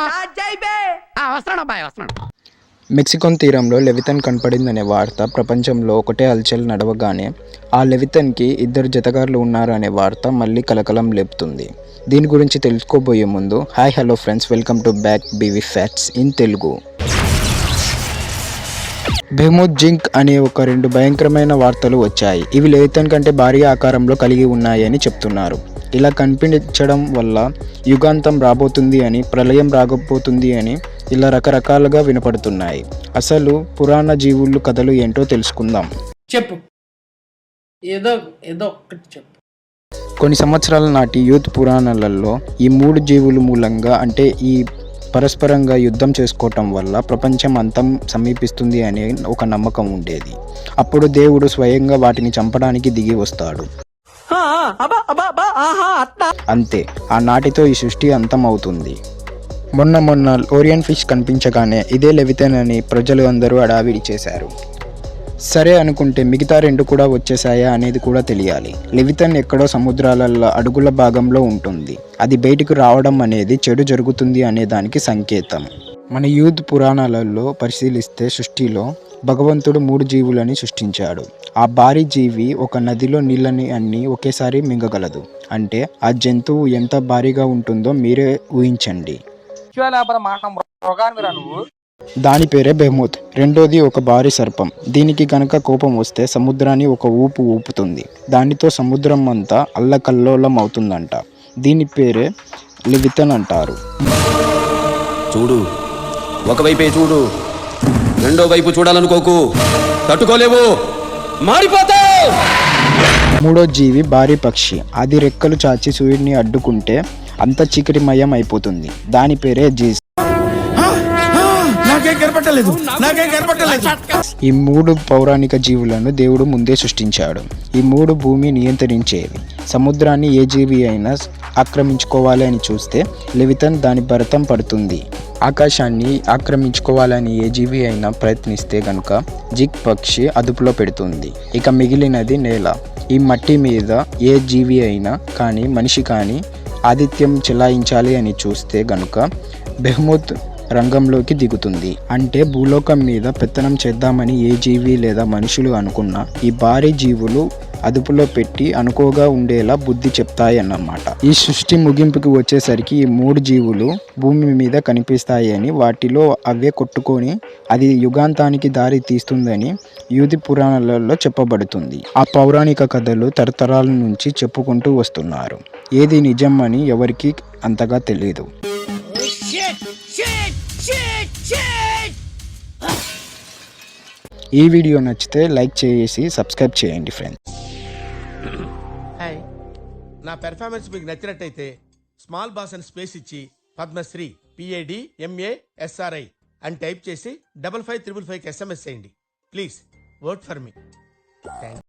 వస్తున్నాడు అబ్బాయి వస్తున్నాడు. మెక్సికోన్ తీరంలో లెవితన్ కనపడిందనే వార్త ప్రపంచంలో ఒకటే హల్చల్ నడవగానే ఆ లెవితన్కి ఇద్దరు జతగారులు ఉన్నారు అనే వార్త మళ్ళీ కలకలం లేపుతుంది. దీని గురించి తెలుసుకోబోయే ముందు hi hello friends, welcome to back BV facts in Telugu. బెహ్మూత్ జింక్ అనే ఒక రెండు భయంకరమైన వార్తలు వచ్చాయి. ఇవి లెవితన్ కంటే భారీ ఆకారంలో కలిగి ఉన్నాయని చెప్తున్నారు. ఇలా కనిపించడం వల్ల యుగాంతం రాబోతుంది అని, ప్రళయం రాకపోతుంది అని ఇలా రకరకాలుగా వినపడుతున్నాయి. అసలు పురాణ జీవులు కథలు ఏంటో తెలుసుకుందాం. చెప్పు, ఏదో ఏదో ఒక్కటి చెప్పు. కొన్ని సంవత్సరాల నాటి యూత్ పురాణాలలో ఈ మూడు జీవులు మూలంగా, అంటే ఈ పరస్పరంగా యుద్ధం చేసుకోవటం వల్ల ప్రపంచం అంతం సమీపిస్తుంది అనే ఒక నమ్మకం ఉండేది. అప్పుడు దేవుడు స్వయంగా వాటిని చంపడానికి దిగి వస్తాడు. అంతే, ఆనాటితో ఈ సృష్టి అంతం అవుతుంది. మొన్న ఓరియన్ ఫిష్ కనిపించగానే ఇదే లెవితన్ అని ప్రజలు అందరూ అడావిడి చేశారు. సరే అనుకుంటే మిగతా రెండు కూడా వచ్చేసాయా అనేది కూడా తెలియాలి. లెవితన్ ఎక్కడో సముద్రాలలో అడుగుల భాగంలో ఉంటుంది. అది బయటకు రావడం అనేది చెడు జరుగుతుంది అనే దానికి సంకేతం. మన యూత్ పురాణాలలో పరిశీలిస్తే సృష్టిలో భగవంతుడు మూడు జీవులని సృష్టించాడు. ఆ భారీ జీవి ఒక నదిలో నీళ్ళని అన్ని ఒకేసారి మింగగలదు. అంటే ఆ జంతువు ఎంత భారీగా ఉంటుందో మీరే ఊహించండి. దాని పేరే బెహ్మూత్. రెండోది ఒక భారీ సర్పం. దీనికి గనక కోపం వస్తే సముద్రాన్ని ఒక ఊపు ఊపుతుంది. దానితో సముద్రం అంతా అల్లకల్లోలం అవుతుందంట. దీని పేరే లెవితన్ అంటారు. చూడు, ఒకవైపే చూడు, రెండో వైపు చూడాలనుకోకు, తట్టుకోలేవు, మారిపోతావు. మూడో జీవి భారీ పక్షి. అది రెక్కలు చాచి సూర్యుడిని అడ్డుకుంటే అంత చీకటిమయం అయిపోతుంది. దాని పేరే జీస్. ఈ మూడు పౌరాణిక జీవులను దేవుడు ముందే సృష్టించాడు. ఈ మూడు భూమి నియంత్రించేవి. సముద్రాన్ని ఏ జీవి అయినా ఆక్రమించుకోవాలి అని చూస్తే లెవితన్ దాని భరతం పడుతుంది. ఆకాశాన్ని ఆక్రమించుకోవాలని ఏ జీవి అయినా ప్రయత్నిస్తే గనుక జిగ్ పక్షి అదుపులో పెడుతుంది. ఇక మిగిలినది నేల. ఈ మట్టి మీద ఏ జీవి అయినా కానీ మనిషి కానీ ఆధిత్యం చెలాయించాలి అని చూస్తే గనుక బెహ్మూత్ రంగంలోకి దిగుతుంది. అంటే భూలోకం మీద పెత్తనం చేద్దామని ఏ జీవి లేదా మనుషులు అనుకున్నా ఈ భారీ జీవులు అదుపులో పెట్టి అనుకోగా ఉండేలా బుద్ధి చెప్తాయన్నమాట. ఈ సృష్టి ముగింపుకి వచ్చేసరికి ఈ మూడు జీవులు భూమి మీద కనిపిస్తాయని, వాటిలో అవే కొట్టుకొని అది యుగాంతానికి దారి తీస్తుందని యూది పురాణాలలో చెప్పబడుతుంది. ఆ పౌరాణిక కథలు తరతరాల నుంచి చెప్పుకుంటూ వస్తున్నారు. ఏది నిజం అని ఎవరికి అంతగా తెలియదు. ఈ వీడియో నచ్చితే లైక్ చేసి సబ్స్క్రైబ్ చేయండి ఫ్రెండ్స్. నా పెర్ఫార్మెన్స్ మీకు నచ్చినట్టయితే స్మాల్ బాస్ అని స్పేస్ ఇచ్చి పద్మశ్రీ PADMASRI అని టైప్ చేసి 5555 SMS చేయండి. Please vote for me.